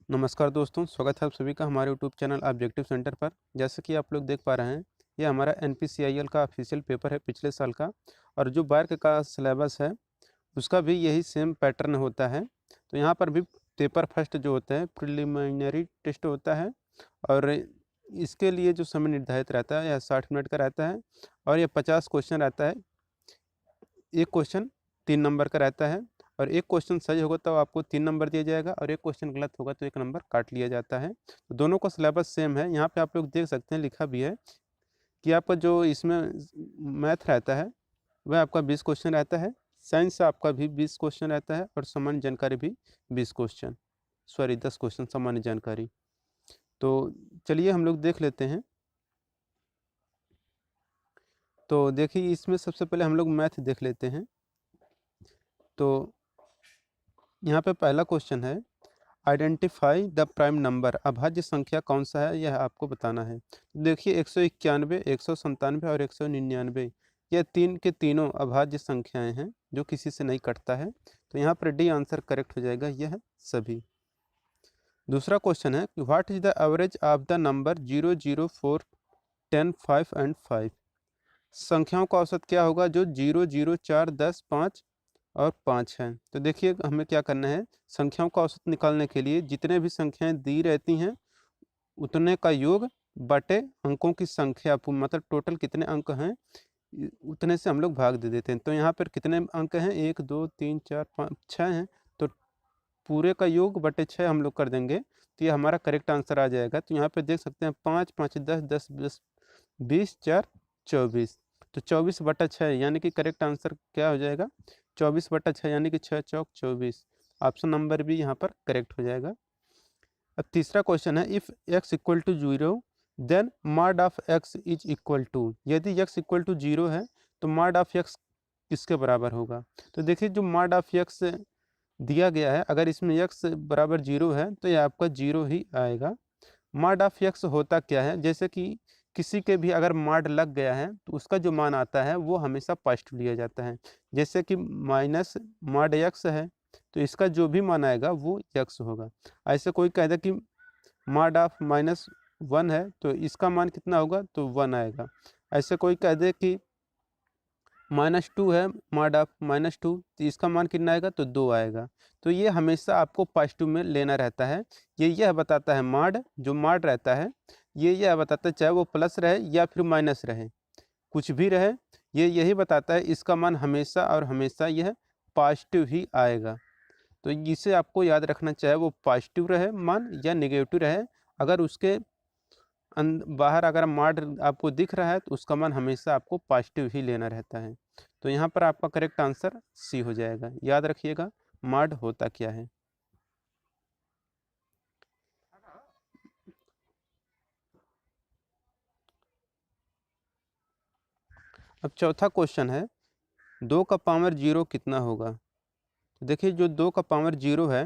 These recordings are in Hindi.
नमस्कार दोस्तों, स्वागत है आप सभी का हमारे यूट्यूब चैनल ऑब्जेक्टिव सेंटर पर। जैसे कि आप लोग देख पा रहे हैं, ये हमारा एनपीसीआईएल का ऑफिशियल पेपर है पिछले साल का। और जो बारह का सिलेबस है उसका भी यही सेम पैटर्न होता है। तो यहाँ पर भी पेपर फर्स्ट जो होता है प्रिलिमिनरी टेस्ट होता है, और इसके लिए जो समय निर्धारित रहता है यह 60 मिनट का रहता है, और यह 50 क्वेश्चन रहता है। एक क्वेश्चन 3 नंबर का रहता है, और एक क्वेश्चन सही होगा तो आपको 3 नंबर दिया जाएगा, और एक क्वेश्चन गलत होगा तो 1 नंबर काट लिया जाता है। तो दोनों का सिलेबस सेम है। यहाँ पे आप लोग देख सकते हैं, लिखा भी है कि आपका जो इसमें मैथ रहता है वह आपका 20 क्वेश्चन रहता है, साइंस से आपका भी 20 क्वेश्चन रहता है, और सामान्य जानकारी भी 20 क्वेश्चन, सॉरी 10 क्वेश्चन सामान्य जानकारी। तो चलिए हम लोग देख लेते हैं। तो देखिए, इसमें सबसे पहले हम लोग मैथ देख लेते हैं। तो यहाँ पे पहला क्वेश्चन है, आइडेंटिफाई द प्राइम नंबर। अभाज्य संख्या कौन सा है यह आपको बताना है। देखिए 191, 197 और 199, यह तीन के तीनों अभाज्य संख्याएं हैं जो किसी से नहीं कटता है। तो यहाँ पर डी आंसर करेक्ट हो जाएगा, यह सभी। दूसरा क्वेश्चन है, what is the average of the number 0, 0, 4, 10, 5 and 5। संख्याओं का औसत क्या होगा जो 0, 0, 4, 10, 5 और 5 है। तो देखिए हमें क्या करना है, संख्याओं का औसत निकालने के लिए जितने भी संख्याएं दी रहती हैं उतने का योग बटे अंकों की संख्या, मतलब टोटल कितने अंक हैं उतने से हम लोग भाग दे देते हैं। तो यहाँ पर कितने अंक हैं, 1, 2, 3, 4, 5, 6 हैं। तो पूरे का योग बटे 6 हम लोग कर देंगे तो ये हमारा करेक्ट आंसर आ जाएगा। तो यहाँ पे देख सकते हैं 5, 5, 10, 10, 10, 20, 4, 24। तो 24/6 यानी कि करेक्ट आंसर क्या हो जाएगा, 24/6 यानी कि 6 चौक 24। ऑप्शन नंबर भी यहाँ पर करेक्ट हो जाएगा। अब तीसरा क्वेश्चन है, if x equal to 0 then mod of x is equal to. यदि x इक्वल टू 0 है तो मॉड ऑफ x किसके बराबर होगा। तो देखिए जो मॉड ऑफ x दिया गया है, अगर इसमें x बराबर 0 है तो यह आपका 0 ही आएगा। मॉड ऑफ x होता क्या है, जैसे कि किसी के भी अगर मॉड लग गया है तो उसका जो मान आता है वो हमेशा पॉजिटिव लिया जाता है। जैसे कि माइनस मॉड x है तो इसका जो भी मान आएगा वो x होगा। ऐसे कोई कह दे कि मॉड ऑफ -1 है तो इसका मान कितना होगा, तो 1 आएगा। ऐसे कोई कह दे कि -2 है, मॉड ऑफ -2 तो इसका मान कितना आएगा, तो 2 आएगा। तो ये हमेशा आपको पॉजिटिव में लेना रहता है। ये यह बताता है, मॉड जो मॉड रहता है ये यह बताता है चाहे वो प्लस रहे या फिर माइनस रहे, कुछ भी रहे, ये यही बताता है इसका मान हमेशा और हमेशा यह पॉजिटिव ही आएगा। तो इसे आपको याद रखना, चाहे वो पॉजिटिव रहे मान या नेगेटिव रहे, अगर उसके बाहर अगर मॉड आपको दिख रहा है तो उसका मान हमेशा आपको पॉजिटिव ही लेना रहता है। तो यहाँ पर आपका करेक्ट आंसर सी हो जाएगा। याद रखिएगा मॉड होता क्या है। अब चौथा क्वेश्चन है, 2 का पावर 0 कितना होगा। तो देखिए जो 2 का पावर 0 है,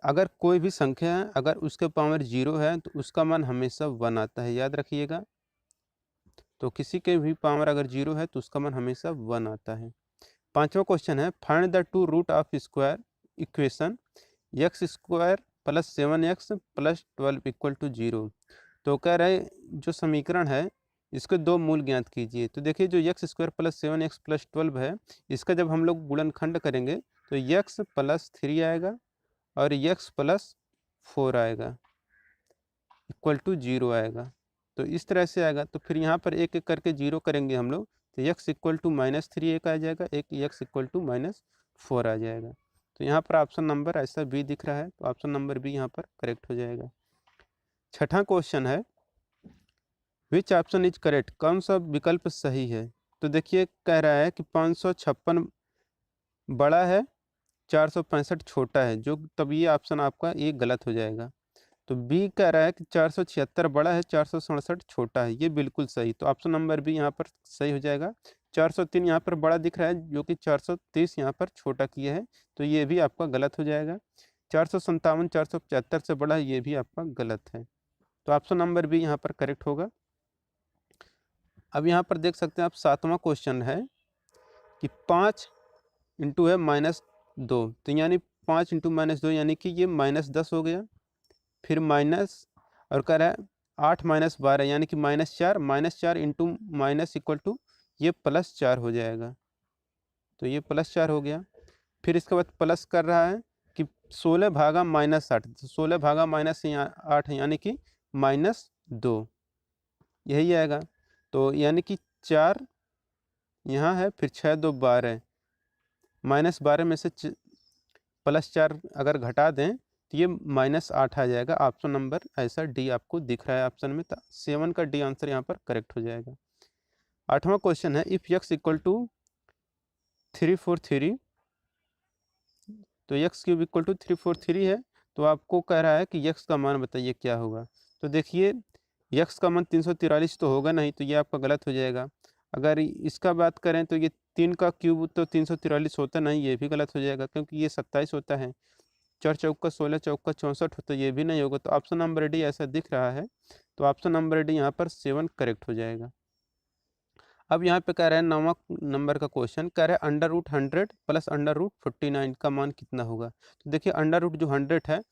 अगर कोई भी संख्या है अगर उसके पावर 0 है तो उसका मान हमेशा 1 आता है, याद रखिएगा। तो किसी के भी पावर अगर 0 है तो उसका मान हमेशा 1 आता है। पांचवा क्वेश्चन है, find the two root of square equation x² + 7x + 12 = 0। तो कह रहे जो समीकरण है इसके दो मूल ज्ञात कीजिए। तो देखिए जो x² + 7x + 12 है, इसका जब हम लोग गुणनखंड करेंगे तो x + 3 आएगा और x + 4 आएगा = 0 आएगा। तो इस तरह से आएगा। तो फिर यहाँ पर एक एक करके 0 करेंगे हम लोग, तो x = -3 एक आ जाएगा, एक x = -4 आ जाएगा। तो यहाँ पर ऑप्शन नंबर ऐसा बी दिख रहा है, तो ऑप्शन नंबर बी यहाँ पर करेक्ट हो जाएगा। छठा क्वेश्चन है, विच ऑप्शन इज करेक्ट। कौन सा विकल्प सही है। तो देखिए कह रहा है कि 556 बड़ा है, 465 छोटा है, जो तब ये ऑप्शन आपका ये गलत हो जाएगा। तो बी कह रहा है कि 476 बड़ा है, 467 छोटा है, ये बिल्कुल सही। तो ऑप्शन नंबर बी यहाँ पर सही हो जाएगा। 403 यहाँ पर बड़ा दिख रहा है जो कि 430 यहाँ पर छोटा किया है, तो ये भी आपका गलत हो जाएगा। 457 475 से बड़ा है, ये भी आपका गलत है। तो ऑप्शन नंबर बी यहाँ पर करेक्ट होगा। अब यहाँ पर देख सकते हैं आप, सातवां क्वेश्चन है कि 5 × है -2, तो यानी 5 इंटू -2 यानी कि ये -10 हो गया। फिर माइनस और कह रहा है 8 - 12 यानी कि -4 इंटू माइनस इक्वल टू ये +4 हो जाएगा। तो ये +4 हो गया। फिर इसके बाद प्लस कर रहा है कि 16 भागा -8, तो 16 भागा -8 यानी कि -2 यही आएगा। तो यानी कि 4 यहाँ है, फिर 6 2 12, -12 में से +4 अगर घटा दें तो ये -8 आ जाएगा। ऑप्शन नंबर ऐसा डी आपको दिख रहा है ऑप्शन में, 7 का डी आंसर यहाँ पर करेक्ट हो जाएगा। 8वां क्वेश्चन है इफ़ x इक्वल टू 343, तो x³ इक्वल टू 343 है। तो आपको कह रहा है कि x का मान बताइए क्या होगा। तो देखिए x का मान 343 तो होगा नहीं, तो ये आपका गलत हो जाएगा। अगर इसका बात करें तो ये 3 का क्यूब तो 343 होता नहीं, ये भी गलत हो जाएगा क्योंकि ये 27 होता है। 4 चौका 16 चौका 64 होता, ये भी नहीं होगा। तो ऑप्शन नंबर डी ऐसा दिख रहा है, तो ऑप्शन नंबर डी यहाँ पर 7 करेक्ट हो जाएगा। अब यहाँ पे कह रहा है 9वां नंबर का क्वेश्चन कह रहा है √100 प्लस √49 का मान कितना होगा। तो देखिए अंडर जो 100 है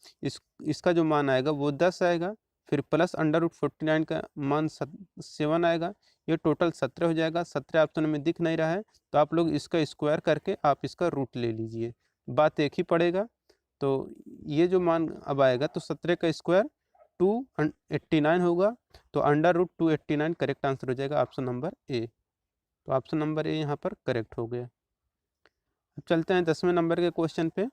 इसका जो मान आएगा वो 10 आएगा, फिर प्लस √49 का मान 7 आएगा, ये टोटल 17 हो जाएगा। 17 ऑप्शन में दिख नहीं रहा है, तो आप लोग इसका स्क्वायर करके आप इसका रूट ले लीजिए, बात एक ही पड़ेगा। तो ये जो मान अब आएगा तो 17 का स्क्वायर 289 होगा, तो √289 करेक्ट आंसर हो जाएगा ऑप्शन नंबर ए। तो ऑप्शन नंबर ए यहाँ पर करेक्ट हो गया। अब चलते हैं 10वें नंबर के क्वेश्चन पे।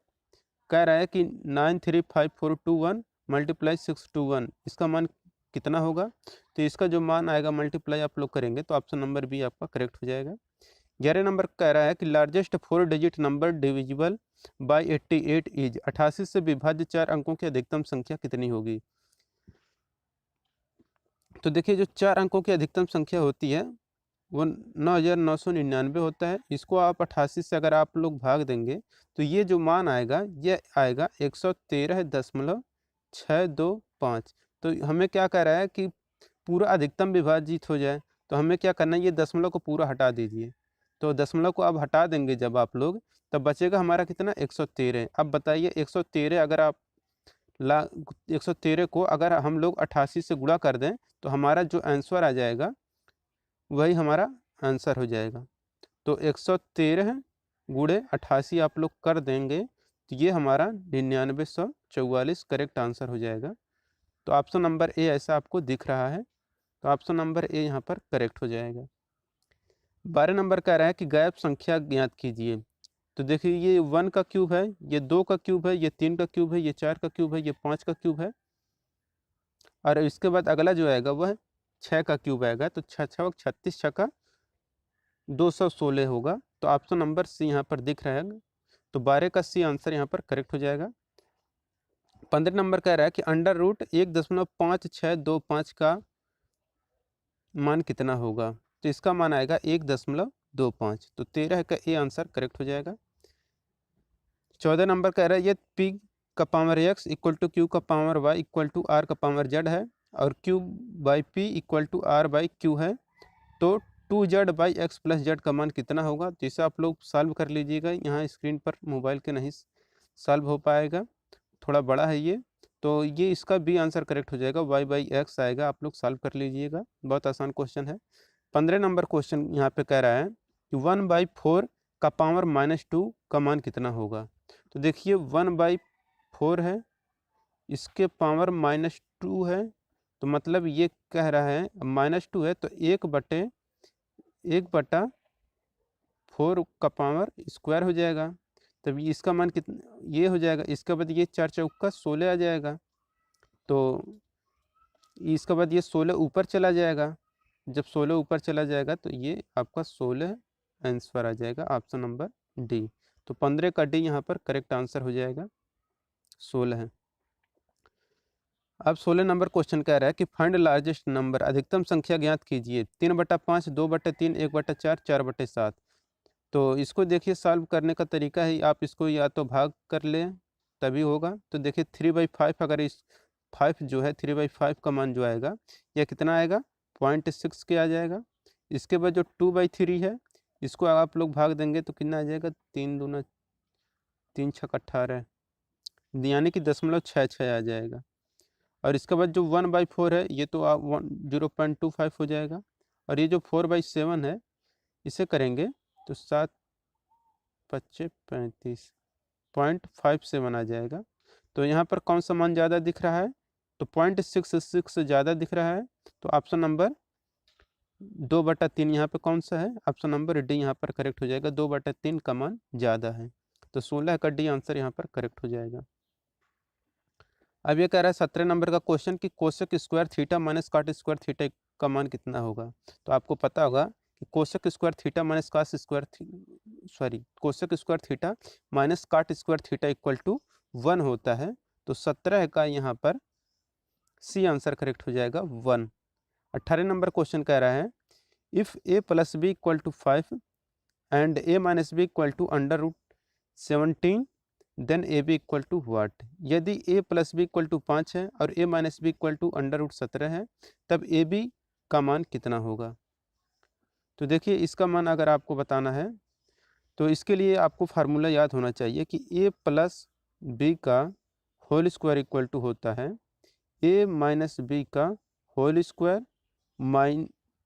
कह रहा है कि 935421 मल्टीप्लाई 621 इसका मान कितना होगा। तो इसका जो मान आएगा मल्टीप्लाई आप लोग करेंगे तो ऑप्शन नंबर बी आपका करेक्ट हो जाएगा। 11 नंबर कह रहा है कि largest 4 digit number divisible by 88 is 88 से विभाज्य 4 अंकों की अधिकतम संख्या कितनी होगी। तो देखिए जो 4 अंकों की अधिकतम संख्या होती है वो 9999 होता है। इसको आप 88 से अगर आप लोग भाग देंगे तो ये जो मान आएगा ये आएगा 113.625। तो हमें क्या कह रहा है कि पूरा अधिकतम विभाजित हो जाए, तो हमें क्या करना है, ये दशमलव को पूरा हटा दीजिए। तो दशमलव को आप हटा देंगे जब आप लोग, तब बचेगा हमारा कितना 113। अब बताइए 113 अगर आप 113 को अगर हम लोग 88 से गुणा कर दें तो हमारा जो आंसर आ जाएगा वही हमारा आंसर हो जाएगा। तो 113 गुणे 88 आप लोग कर देंगे तो ये हमारा 9944 करेक्ट आंसर हो जाएगा। तो ऑप्शन नंबर ए ऐसा आपको दिख रहा है, तो ऑप्शन नंबर ए यहाँ पर करेक्ट हो जाएगा। 12 नंबर कह रहा है कि गायब संख्या ज्ञात कीजिए। तो देखिए ये 1 का क्यूब है, ये 2 का क्यूब है, ये 3 का क्यूब है, ये 4 का क्यूब है, ये 5 का क्यूब है, और इसके बाद अगला जो आएगा वह 6 का क्यूब आएगा। तो 6 6 36 6 का 216 होगा। तो ऑप्शन नंबर सी यहाँ पर दिख रहा है, तो 12 का सी आंसर यहाँ पर करेक्ट हो जाएगा। 15 नंबर कह रहा है कि √1.5625 का मान कितना होगा। तो इसका मान आएगा 1.25। तो 13 का ए आंसर करेक्ट हो जाएगा। 14 नंबर कह रहा है ये पी का power x equal to q का power y equal to r का पावर z है, और q by p equal to r by q है। तो 2z by x plus Z का मान कितना होगा। तो इसे आप लोग सॉल्व कर लीजिएगा, यहाँ स्क्रीन पर मोबाइल के नहीं सॉल्व हो पाएगा, थोड़ा बड़ा है ये। तो ये इसका भी आंसर करेक्ट हो जाएगा, y बाई एक्स आएगा, आप लोग सॉल्व कर लीजिएगा, बहुत आसान क्वेश्चन है। 15 नंबर क्वेश्चन यहाँ पे कह रहा है कि 1/4 का पावर -2 का मान कितना होगा। तो देखिए 1/4 है, इसके पावर -2 है, तो मतलब ये कह रहा है -2 है तो 1/4 का पावर स्क्वायर हो जाएगा। तब इसका मान कितना ये हो जाएगा, इसके बाद ये 4 चौका 16 आ जाएगा, तो इसके बाद ये 16 ऊपर चला जाएगा। जब 16 ऊपर चला जाएगा तो ये आपका 16 आंसर आ जाएगा, ऑप्शन नंबर डी। तो 15 का डी यहाँ पर करेक्ट आंसर हो जाएगा, 16 है। अब 16 नंबर क्वेश्चन कह रहा है कि फाइंड लार्जेस्ट नंबर, अधिकतम संख्या ज्ञात कीजिए। 3/5, 2/3, 1/4, 4/7। तो इसको देखिए सॉल्व करने का तरीका है, आप इसको या तो भाग कर लें तभी होगा। तो देखिए 3/5, अगर इस 5 जो है 3/5 का मान जो आएगा यह कितना आएगा 0.6 के आ जाएगा। इसके बाद जो 2/3 है इसको आप लोग भाग देंगे तो कितना आ जाएगा 3 दूना 3 छक 18, यानी कि 0.66 आ जाएगा। और इसके बाद जो 1/4 है ये तो आप 0.25 हो जाएगा। और ये जो 4/7 है इसे करेंगे तो 7×5=35.57 आ जाएगा। तो यहाँ पर कौन सा मान ज़्यादा दिख रहा है? तो 0.66 ज़्यादा दिख रहा है। तो ऑप्शन नंबर 2/3 यहाँ पे कौन सा है? ऑप्शन नंबर डी यहाँ पर करेक्ट हो जाएगा। 2/3 का मान ज़्यादा है, तो 16 का डी आंसर यहाँ पर करेक्ट हो जाएगा। अब ये कह रहा है 17 नंबर का क्वेश्चन कि cosec square theta minus cot square theta का मान कितना होगा। तो आपको पता होगा कि cosec square theta minus cos square cosec square theta minus cot square theta equal to 1 होता है। तो 17 का यहाँ पर सी आंसर करेक्ट हो जाएगा 1। 18 नंबर क्वेश्चन कह रहा है if a plus b equal to 5 and a minus b equal to √17 then a b equal to what. यदि a plus b equal to 5 है और a minus b equal to √17 है तब ए बी का मान कितना होगा। तो देखिए इसका मान अगर आपको बताना है तो इसके लिए आपको फार्मूला याद होना चाहिए कि ए प्लस बी का होल स्क्वायर इक्वल टू होता है ए माइनस बी का होल स्क्वायर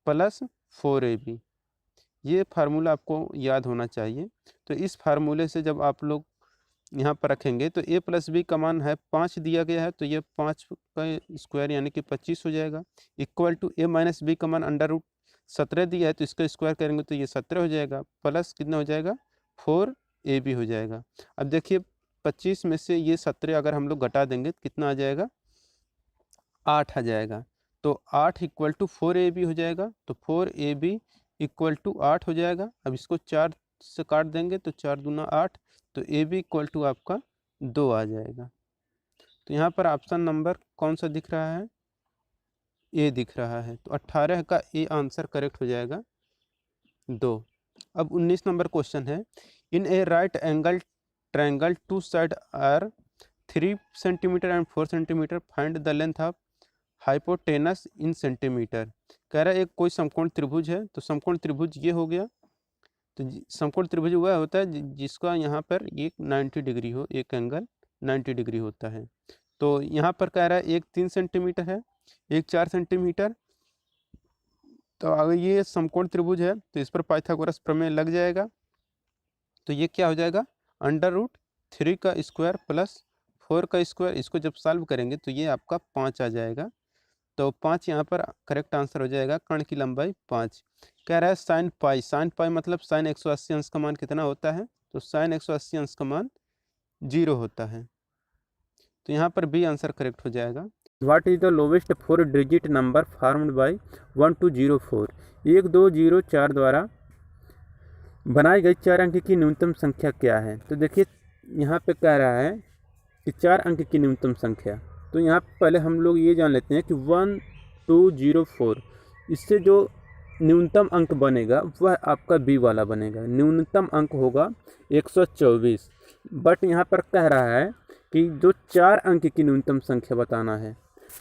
प्लस 4ab। ये फार्मूला आपको याद होना चाहिए। तो इस फार्मूले से जब आप लोग यहाँ पर रखेंगे तो ए प्लस बी का मान है 5 दिया गया है, तो ये 5 का स्क्वायर यानी कि 25 हो जाएगा। Equal to a minus b का मान √17 दिया है, तो इसका स्क्वायर करेंगे तो ये 17 हो जाएगा, प्लस कितना हो जाएगा 4ab हो जाएगा। अब देखिए 25 में से ये 17 अगर हम लोग घटा देंगे तो कितना आ जाएगा 8 आ जाएगा। तो 8 इक्वल टू 4ab हो जाएगा। तो 4ab इक्वल टू 8 हो जाएगा। अब इसको 4 से काट देंगे तो 4 दूना 8, तो ए बी इक्वल टू आपका 2 आ जाएगा। तो यहाँ पर ऑप्शन नंबर कौन सा दिख रहा है? ए दिख रहा है। तो 18 का ए आंसर करेक्ट हो जाएगा 2। अब 19 नंबर क्वेश्चन है in a right angle triangle two side are 3 centimetre and 4 centimetre find the length of hypotenuse in centimetre. कह रहा है एक कोई समकोण त्रिभुज है, तो समकोण त्रिभुज ये हो गया। तो समकोण त्रिभुज वह होता है जिसका यहाँ पर एक 90 डिग्री हो, एक एंगल 90 डिग्री होता है। तो यहाँ पर कह रहा है एक 3 सेंटीमीटर है, एक 4 सेंटीमीटर। तो अगर ये समकोण त्रिभुज है तो इस पर पाइथागोरस प्रमेय लग जाएगा। तो ये क्या हो जाएगा √3 का स्क्वायर प्लस 4 का स्क्वायर। इसको जब सॉल्व करेंगे तो ये आपका 5 आ जाएगा। तो 5 यहाँ पर करेक्ट आंसर हो जाएगा। कर्ण की लंबाई 5। कह रहा है साइन पाई मतलब साइन 180 अंश का मान कितना होता है? तो साइन 180 अंश का मान 0 होता है। तो यहाँ पर बी आंसर करेक्ट हो जाएगा। What is the lowest 4 digit number formed by 1204। 1204 द्वारा बनाई गई 4 अंक की न्यूनतम संख्या क्या है? तो देखिए यहाँ पे कह रहा है कि 4 अंक की न्यूनतम संख्या। तो यहाँ पहले हम लोग ये जान लेते हैं कि 1204 इससे जो न्यूनतम अंक बनेगा वह आपका बी वाला बनेगा। न्यूनतम अंक होगा 124। बट यहाँ पर कह रहा है कि जो 4 अंक की न्यूनतम संख्या बताना है।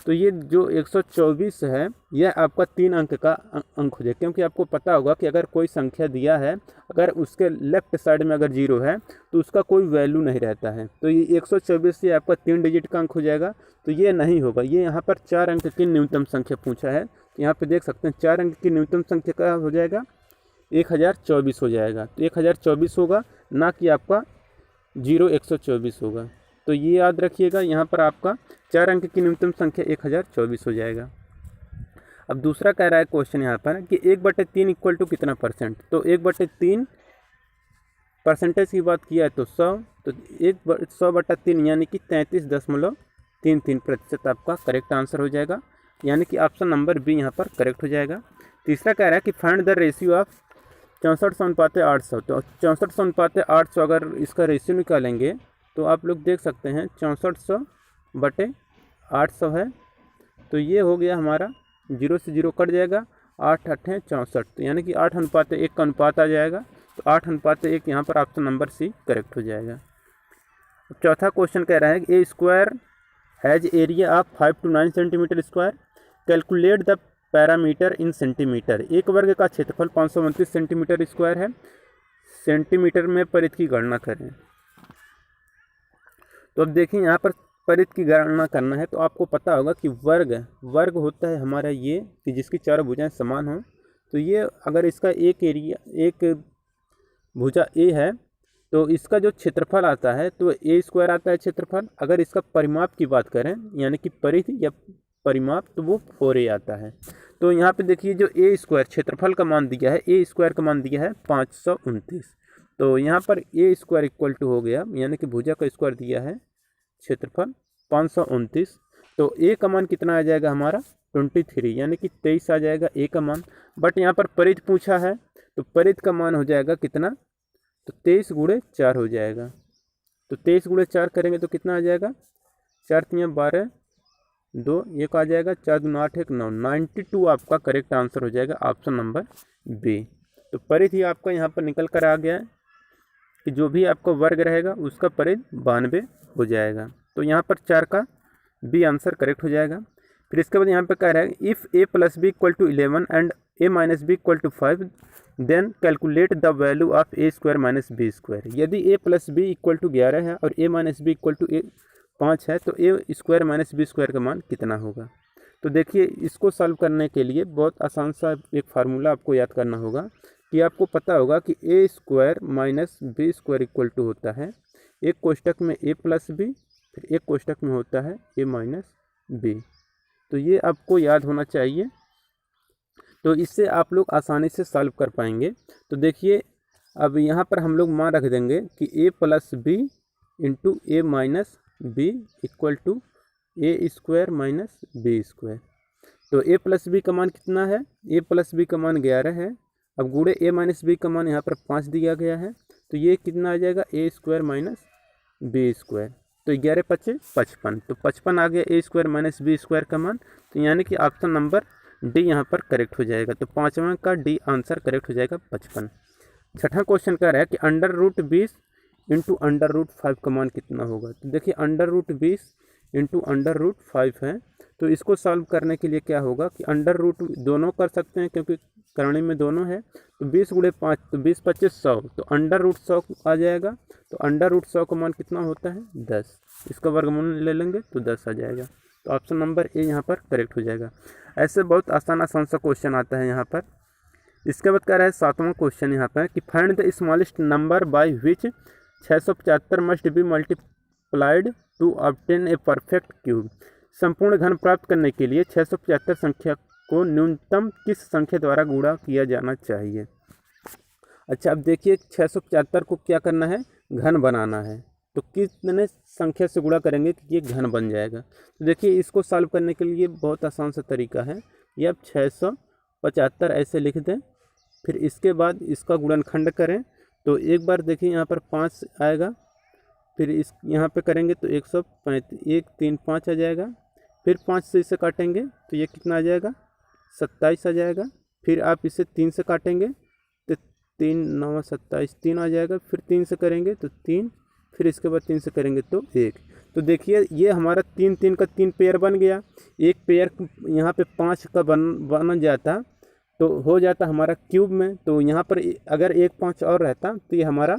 तो ये जो 124 है यह आपका 3 अंक का अंक हो जाएगा, क्योंकि आपको पता होगा कि अगर कोई संख्या दिया है अगर उसके लेफ्ट साइड में अगर 0 है तो उसका कोई वैल्यू नहीं रहता है। तो ये 124 से आपका 3 डिजिट का अंक हो जाएगा। तो ये नहीं होगा। ये यहाँ पर 4 अंक की न्यूनतम संख्या पूछा है। तो यहाँ पे देख सकते हैं 4 अंक की न्यूनतम संख्या का हो जाएगा 1024 हो जाएगा। तो 1024 होगा, ना कि आपका 124 होगा। तो ये याद रखिएगा, यहाँ पर आपका 4 अंक की न्यूनतम संख्या 1024 हो जाएगा। अब दूसरा कह रहा है क्वेश्चन यहाँ पर कि 1/3 इक्वल टू कितना परसेंट। तो 1/3 परसेंटेज की बात किया है तो 100। तो 100/3 यानी कि 33.33% आपका करेक्ट आंसर हो जाएगा, यानी कि ऑप्शन नंबर बी यहाँ पर करेक्ट हो जाएगा। तीसरा कह रहा है कि फाइंड द रेशियो ऑफ 64:800। तो 64:800 अगर इसका रेशियो निकालेंगे तो आप लोग देख सकते हैं 6400/800 है। तो ये हो गया हमारा 0 से 0 कट जाएगा, 8 8 है 64। तो यानी कि 8:1 का अनुपात आ जाएगा। तो 8:1 यहाँ पर ऑप्शन नंबर सी करेक्ट हो जाएगा। चौथा क्वेश्चन कह रहा है कि a square has area of 5 to 9 centimetre square. Calculate the parameter in centimetre. एक वर्ग का क्षेत्रफल 529 सेंटीमीटर स्क्वायर है। सेंटीमीटर में परिधि की गणना करें। तो अब देखिए यहाँ पर परिधि की गणना करना है, तो आपको पता होगा कि वर्ग होता है हमारा ये कि जिसकी चारों भुजाएं समान हों। तो ये अगर इसका एक भुजा ए है तो इसका जो क्षेत्रफल आता है तो ए स्क्वायर आता है क्षेत्रफल। अगर इसका परिमाप की बात करें यानी कि परिधि या परिमाप, तो वो 4a आता है। तो यहाँ पे देखिए जो ए स्क्वायर क्षेत्रफल का मान दिया है, ए स्क्वायर का मान दिया है 529। तो यहाँ पर ए स्क्वायर इक्वल टू हो गया, यानी कि भुजा का स्क्वायर दिया है क्षेत्रफल 529। तो ए का मान कितना आ जाएगा हमारा 23, यानी कि 23 आ जाएगा ए का मान। बट यहाँ पर परिधि पूछा है तो परिधि का मान हो जाएगा कितना, तो 23 गुणे 4 हो जाएगा। तो 23 गुणे 4 करेंगे तो कितना आ जाएगा, 4 3 12 2 1 आ जाएगा, 4 2 8 1 9, 92 आपका करेक्ट आंसर हो जाएगा ऑप्शन नंबर बी। तो परिधि आपका यहाँ पर निकल कर आ गया है कि जो भी आपका वर्ग रहेगा उसका परिधि 92 हो जाएगा। तो यहाँ पर 4 का बी आंसर करेक्ट हो जाएगा। फिर इसके बाद यहाँ पर कह रहा है if a plus b equal to 11 and a minus b equal to 5 then calculate the value of a square minus b square. यदि a plus b equal to 11 है और a minus b equal to 5 है तो a square minus b square का मान कितना होगा। तो देखिए इसको सॉल्व करने के लिए बहुत आसान सा एक फार्मूला आपको याद करना होगा कि आपको पता होगा कि a square minus b square equal to होता है एक कोष्टक में ए प्लस बी, फिर एक कोष्टक में होता है ए माइनस बी। तो ये आपको याद होना चाहिए, तो इससे आप लोग आसानी से सॉल्व कर पाएंगे। तो देखिए अब यहाँ पर हम लोग मान रख देंगे कि a plus b into a minus b equal to a square minus b square. तो ए प्लस बी का मान कितना है, ए प्लस बी का मान 11 है। अब गुणे ए माइनस बी का मान यहाँ पर 5 दिया गया है, तो ये कितना आ जाएगा ए स्क्वायर माइनस बी स्क्वायर। तो 11 5 55, तो 55 आ गया ए स्क्वायर माइनस बी स्क्वायर का मान। तो यानी कि ऑप्शन नंबर डी यहाँ पर करेक्ट हो जाएगा। तो 5वां का डी आंसर करेक्ट हो जाएगा 55। छठा क्वेश्चन कह रहा है कि under root 20 into under root 5 का मान कितना होगा। तो देखिए under root 20 into under root 5 है, तो इसको सॉल्व करने के लिए क्या होगा कि अंडर रूट दोनों कर सकते हैं क्योंकि करणी में दोनों है। तो 20 गुणे 5 तो 20 25 100, तो अंडर रूट 100 आ जाएगा। तो अंडर रूट 100 का मान कितना होता है 10, इसका वर्गमूल ले लेंगे तो 10 आ जाएगा। तो ऑप्शन नंबर ए यहाँ पर करेक्ट हो जाएगा। ऐसे बहुत आसान सा क्वेश्चन आता है यहाँ पर। इसके बाद कह रहा है 7वां क्वेश्चन यहाँ पर कि find the smallest number by which 675 must be multiplied to obtain a perfect cube. संपूर्ण घन प्राप्त करने के लिए 675 संख्या को न्यूनतम किस संख्या द्वारा गुणा किया जाना चाहिए। अच्छा अब देखिए 675 को क्या करना है, घन बनाना है। तो कितने संख्या से गुणा करेंगे कि ये घन बन जाएगा। तो देखिए इसको सॉल्व करने के लिए बहुत आसान सा तरीका है, ये आप 675 ऐसे लिख दें, फिर इसके बाद इसका गुणनखंड करें। तो एक बार देखिए यहाँ पर 5 आएगा, फिर इस यहाँ पे करेंगे तो 135 1 3 5 आ जाएगा। फिर 5 से इसे काटेंगे तो ये कितना आ जाएगा 27 आ जाएगा। फिर आप इसे 3 से काटेंगे तो 3 9 27 3 आ जाएगा। फिर 3 से करेंगे तो 3, फिर इसके बाद 3 से करेंगे तो 1। तो देखिए ये हमारा 3 3 का 3 पेयर बन गया। एक पेयर यहाँ पे 5 का बन जाता तो हो जाता हमारा क्यूब में। तो यहाँ पर अगर एक 5 और रहता तो ये हमारा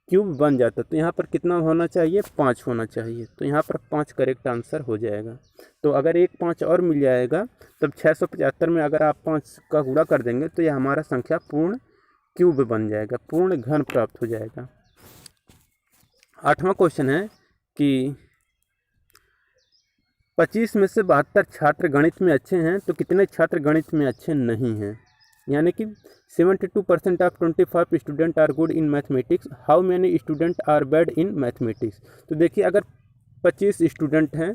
क्यूब बन जाता। तो यहाँ पर कितना होना चाहिए 5 होना चाहिए। तो यहाँ पर 5 करेक्ट आंसर हो जाएगा। तो अगर एक 5 और मिल जाएगा तब 675 में अगर आप 5 का गुणा कर देंगे तो यह हमारा संख्या पूर्ण क्यूब बन जाएगा, पूर्ण घन प्राप्त हो जाएगा। 8वां क्वेश्चन है कि 25 में से 72 छात्र गणित में अच्छे हैं तो कितने छात्र गणित में अच्छे नहीं हैं। यानी कि 72% of 25 student are good in mathematics, how many student are bad in mathematics. तो देखिए अगर 25 स्टूडेंट हैं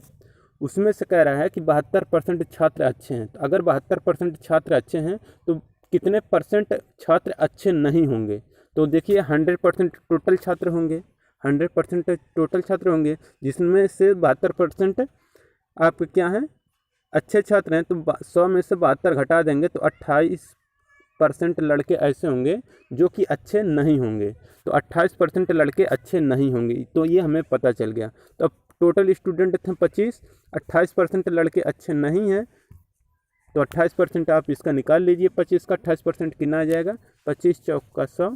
उसमें से कह रहा है कि 72% छात्र अच्छे हैं। तो अगर 72% छात्र अच्छे हैं तो कितने परसेंट छात्र अच्छे नहीं होंगे। तो देखिए 100% टोटल छात्र होंगे, 100% टोटल छात्र होंगे, जिसमें से 72% आप क्या हैं अच्छे छात्र हैं। तो 100 में से 72 घटा देंगे तो 28% लड़के ऐसे होंगे जो कि अच्छे नहीं होंगे। तो 28% लड़के अच्छे नहीं होंगे, तो ये हमें पता चल गया। तो अब टोटल स्टूडेंट थे 25, 28% लड़के अच्छे नहीं हैं। तो 28% आप इसका निकाल लीजिए, 25 का 28% कितना आ जाएगा 25 चौका 100,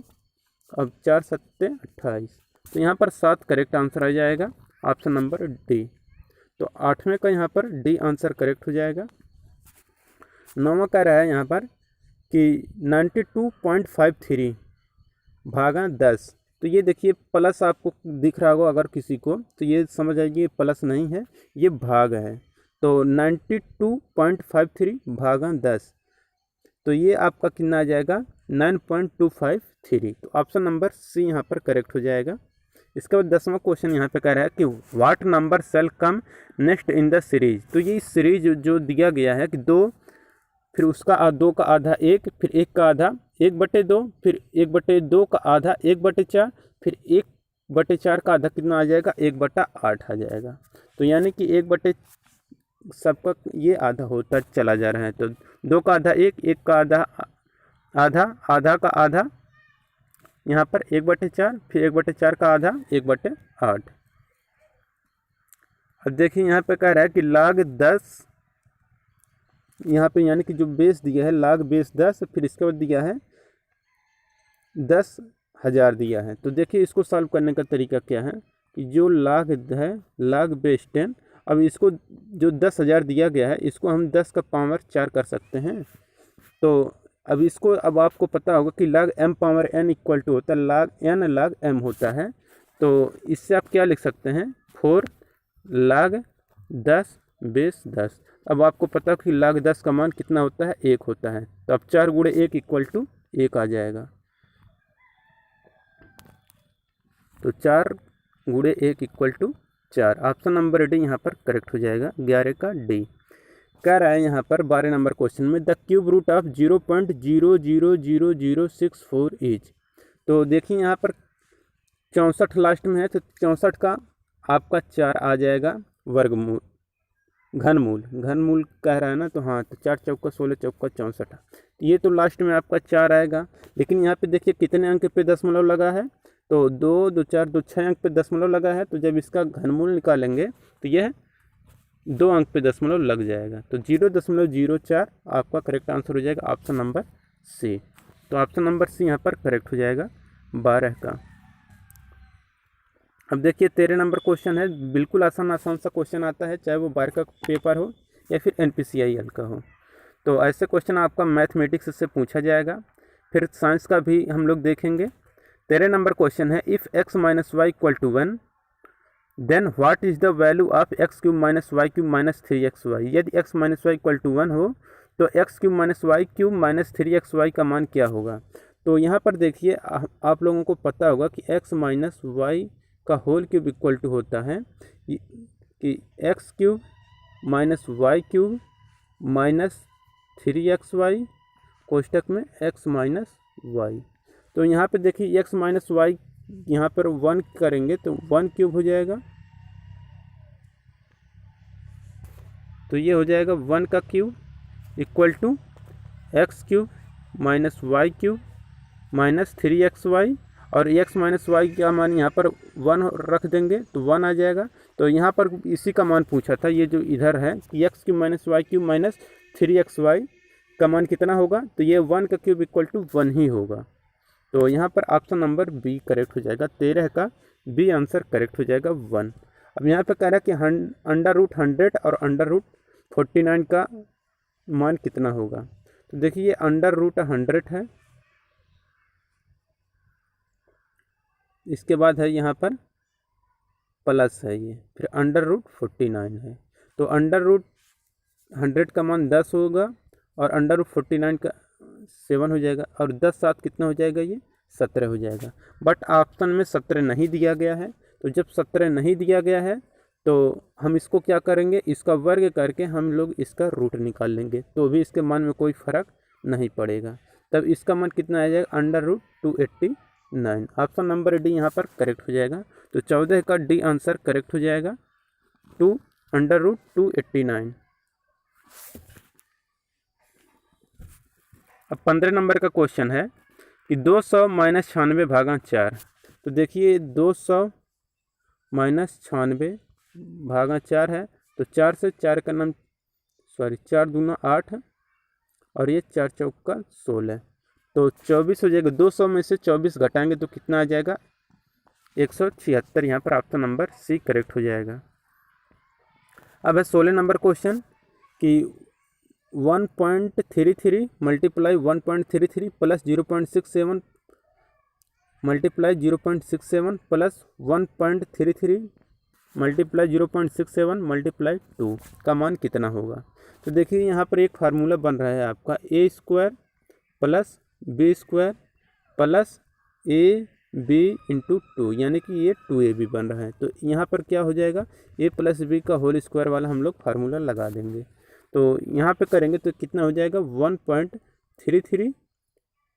अब 4 7 28। तो यहाँ पर 7 करेक्ट आंसर आ जाएगा। Option number D. तो 8वें का यहाँ पर डी आंसर करेक्ट हो जाएगा। 9वां कह रहा है यहाँ पर कि 92.53 भागा 10। तो ये देखिए प्लस आपको दिख रहा होगा अगर किसी को, तो ये समझ जाइए ये प्लस नहीं है, ये भाग है। तो 92.53 भागा 10, तो ये आपका कितना आ जाएगा 9.253। तो ऑप्शन नंबर सी यहाँ पर करेक्ट हो जाएगा। इसके बाद 10वां क्वेश्चन यहाँ पे कह रहा है कि what number shall come next in the series. तो ये सीरीज जो दिया गया है कि 2, फिर उसका 2 का आधा 1, फिर 1 का आधा 1/2, फिर 1/2 का आधा 1/4, फिर 1/4 का आधा कितना आ जाएगा 1/8 आ जाएगा। तो यानी कि 1 सबका ये आधा होता चला जा रहा है। तो 2 का आधा 1, 1 का आधा आधा, आधा का आधा यहाँ पर 1/4, फिर 1/4 का आधा 1/8। अब देखिए यहाँ पे कह रहा है कि log 10, यहाँ पे यानी कि जो बेस दिया है log बेस 10, फिर इसके बाद दिया है 10,000 दिया है। तो देखिए इसको सॉल्व करने का तरीका क्या है कि जो log है log बेस 10, अब इसको जो 10,000 दिया गया है इसको हम 10 का पावर 4 कर सकते हैं। तो अब इसको अब आपको पता होगा कि log m power n equal to होता है log n log m होता है। तो इससे आप क्या लिख सकते हैं 4 log 10 बेस 10। अब आपको पता कि log 10 का मान कितना होता है 1 होता है। तो अब 4 गुणे 1 इक्वल टू 1 आ जाएगा। तो 4 गुणे 1 equal to 4, option number D यहाँ पर करेक्ट हो जाएगा। 11 का डी। कह रहा है यहाँ पर 12 नंबर क्वेश्चन में the cube root of 0.00064 is. तो देखिए यहाँ पर 64 लास्ट में है, तो 64 का आपका 4 आ जाएगा वर्गमूल, घनमूल कह रहा है ना। तो हाँ, तो 4 चौका 16 चौका 64, ये तो लास्ट में आपका 4 आएगा। लेकिन यहाँ पे देखिए कितने अंक पे दशमलव लगा है, तो 2 2 4 2 6 अंक पे दशमलव लगा है। तो जब इसका घनमूल निकालेंगे तो यह 2 अंक पे दशमलव लग जाएगा। तो 0.04 आपका करेक्ट आंसर हो जाएगा, ऑप्शन नंबर सी। तो ऑप्शन नंबर सी यहाँ पर करेक्ट हो जाएगा 12 का। अब देखिए 13 नंबर क्वेश्चन है, बिल्कुल आसान सा क्वेश्चन आता है, चाहे वो 12 का पेपर हो या फिर NPCIL का हो। तो ऐसे क्वेश्चन आपका मैथमेटिक्स से पूछा जाएगा, फिर साइंस का भी हम लोग देखेंगे। 13 नंबर क्वेश्चन है if x minus y equal to 1 then what is the value of x cube minus y cube minus 3xy। यदि x minus y equal to 1 हो तो x cube minus y cube minus 3xy का मान क्या होगा। तो यहाँ पर देखिए आप लोगों को पता होगा कि x माइनस वाई का होल क्यूब इक्वल टू होता है कि x cube minus y cube minus 3xy कोष्टक में x माइनस वाई। तो यहाँ पे देखिए x माइनस वाई यहाँ पर 1 करेंगे तो 1 क्यूब हो जाएगा। तो ये हो जाएगा 1 का cube equal to x cube minus y cube minus 3xy, और x माइनस वाई का मान यहाँ पर 1 रख देंगे तो 1 आ जाएगा। तो यहाँ पर इसी का मान पूछा था, ये जो इधर है कि x cube minus y cube minus 3xy का मान कितना होगा, तो ये 1 का क्यूब इक्वल टू 1 ही होगा। तो यहाँ पर ऑप्शन नंबर बी करेक्ट हो जाएगा। 13 का बी आंसर करेक्ट हो जाएगा 1। अब यहाँ पे कह रहा है कि अंडर रूट 100 और अंडर रूट 49 का मान कितना होगा। तो देखिए ये अंडर रूट 100 है, इसके बाद है यहाँ पर प्लस है ये, फिर अंडर रूट 49 है। तो अंडर रूट 100 का मान 10 होगा और अंडर रूट 49 का 7 हो जाएगा, और 10 7 कितना हो जाएगा, ये 17 हो जाएगा। बट ऑप्शन में 17 नहीं दिया गया है। तो जब 17 नहीं दिया गया है तो हम इसको क्या करेंगे, इसका वर्ग करके हम लोग इसका रूट निकाल लेंगे, तो भी इसके मान में कोई फ़र्क नहीं पड़ेगा। तब इसका मान कितना आ जाएगा, under root 289। Option number D यहाँ पर करेक्ट हो जाएगा। तो 14 का डी आंसर करेक्ट हो जाएगा, 2 अंडर रूट 289। अब 15 नंबर का क्वेश्चन है कि 200 माइनस 96 भागा 4। तो देखिए 200 माइनस 96 भागा 4 है, तो 4 से 4 का नाम 4 दूना 8 और ये 4 चौका 16, तो 24 हो जाएगा। 200 में से 24 घटाएंगे तो कितना आ जाएगा, 176। यहाँ पर ऑप्शन नंबर सी करेक्ट हो जाएगा। अब है 16 नंबर क्वेश्चन कि 1.33 multiply 1.33 plus 0.67 multiply 0.67 plus 1.33 multiply 0.67 multiply 2 का मान कितना होगा। तो देखिए यहाँ पर एक फार्मूला बन रहा है आपका a square plus b square plus a b into 2, यानी कि ये 2ab बन रहा है। तो यहाँ पर क्या हो जाएगा, ए प्लस बी का होल स्क्वायर वाला हम लोग फार्मूला लगा देंगे। तो यहाँ पे करेंगे तो कितना हो जाएगा 1.33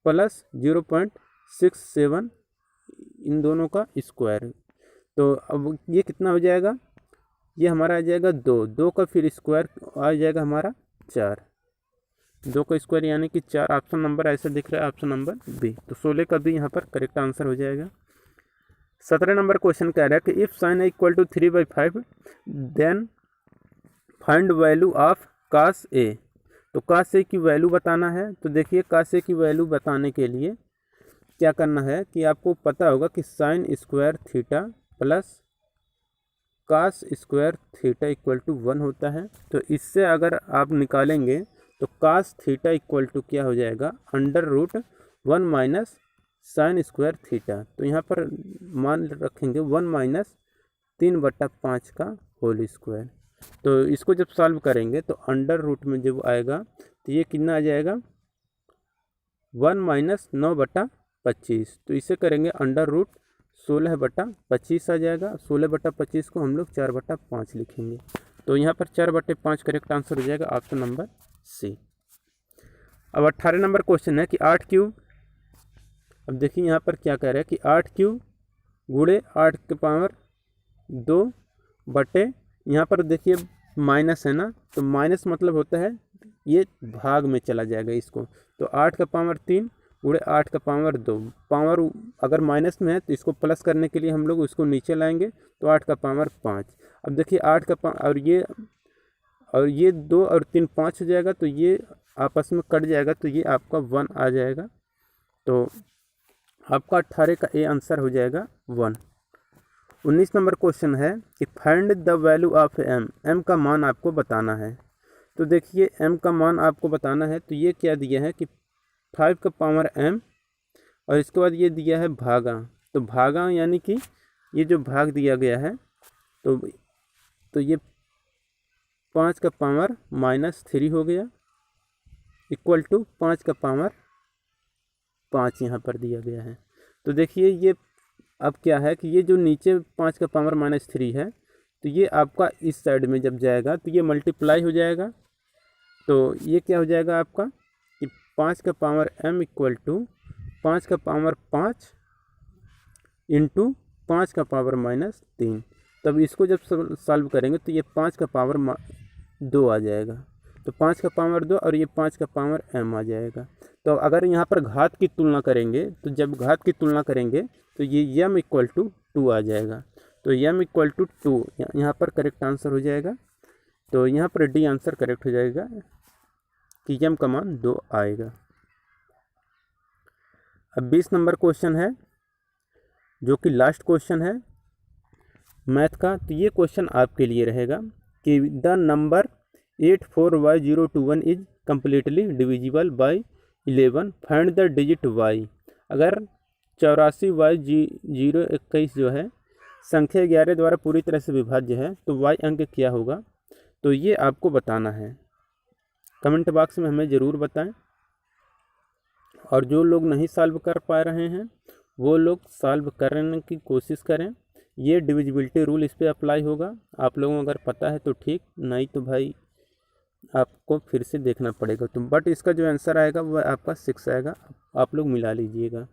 प्लस 0.67 इन दोनों का स्क्वायर। तो अब ये कितना हो जाएगा, ये हमारा आ जाएगा 2 का फिर स्क्वायर आ जाएगा हमारा 4, 2 का स्क्वायर यानी कि 4। ऑप्शन नंबर ऐसा दिख रहा है, ऑप्शन नंबर बी। तो 16 का भी यहाँ पर करेक्ट आंसर हो जाएगा। 17 नंबर क्वेश्चन कह रहा है कि if sine equal to 3/5 then find value of cos a. तो कास ए की वैल्यू बताना है। तो देखिए कास ए की वैल्यू बताने के लिए क्या करना है कि आपको पता होगा कि sine square theta plus cos square theta equal to 1 होता है। तो इससे अगर आप निकालेंगे तो कास थीटा इक्वल टू क्या हो जाएगा, √1 माइनस साइन स्क्वायर थीटा। तो यहाँ पर मान रखेंगे 1 माइनस 3/5 का होल स्क्वायर। तो इसको जब सॉल्व करेंगे तो अंडर रूट में जब आएगा तो ये कितना आ जाएगा 1 माइनस 9/25। तो इसे करेंगे अंडर रूट 16/25 आ जाएगा। 16/25 को हम लोग 4/5 लिखेंगे। तो यहाँ पर 4/5 करेक्ट आंसर हो जाएगा, ऑप्शन नंबर सी। अब 18 नंबर क्वेश्चन है कि 8 क्यूब। अब देखिए यहाँ पर क्या कह रहा है कि 8 क्यूब गुणे 8 के पावर 2 बटे, यहाँ पर देखिए माइनस है ना, तो माइनस मतलब होता है ये भाग में चला जाएगा इसको। तो 8 का पावर 3 गुणे 8 का पावर 2, पावर अगर माइनस में है तो इसको प्लस करने के लिए हम लोग उसको नीचे लाएंगे तो 8 का पावर 5। अब देखिए 8 का और ये 2 और 3 5 हो जाएगा, तो ये आपस में कट जाएगा, तो ये आपका 1 आ जाएगा। तो आपका 18 का ए आंसर हो जाएगा 1। 19 नंबर क्वेश्चन है कि find the value of M. M का मान आपको बताना है। तो देखिए एम का मान आपको बताना है। तो ये क्या दिया है कि 5 का पावर m और इसके बाद ये दिया है भागा। तो भागा यानी कि ये जो भाग दिया गया है तो ये 5 का पावर -3 हो गया इक्वल टू 5 का पावर 5 यहाँ पर दिया गया है। तो देखिए ये अब क्या है कि ये जो नीचे 5 का पावर -3 है तो ये आपका इस साइड में जब जाएगा तो ये मल्टीप्लाई हो जाएगा। तो ये क्या हो जाएगा आपका कि 5 का पावर m इक्वल टू 5 का पावर 5 इंटू 5 का पावर -3। तब इसको जब सॉल्व करेंगे तो ये 5 का पावर 2 आ जाएगा। तो 5 का पावर 2 और ये 5 का पावर m आ जाएगा। तो अगर यहाँ पर घात की तुलना करेंगे तो जब घात की तुलना करेंगे तो ये m इक्वल टू 2 आ जाएगा। तो m इक्वल टू 2 यहाँ पर करेक्ट आंसर हो जाएगा। तो यहाँ पर डी आंसर करेक्ट हो जाएगा कि m का मान 2 आएगा। अब 20 नंबर क्वेश्चन है जो कि लास्ट क्वेश्चन है मैथ का। तो ये क्वेश्चन आपके लिए रहेगा कि the number 84y021 is completely divisible by 11, find the digit y। अगर 84y021 जो है संख्या 11 द्वारा पूरी तरह से विभाज्य है तो y अंक क्या होगा। तो ये आपको बताना है। कमेंट बॉक्स में हमें ज़रूर बताएं। और जो लोग नहीं सॉल्व कर पा रहे हैं वो लोग सॉल्व करने की कोशिश करें। ये डिविजिबिलिटी रूल इस पर अप्लाई होगा। आप लोगों को अगर पता है तो ठीक, नहीं तो भाई आपको फिर से देखना पड़ेगा। तो बट इसका जो आंसर आएगा वह आपका 6 आएगा। आप लोग मिला लीजिएगा।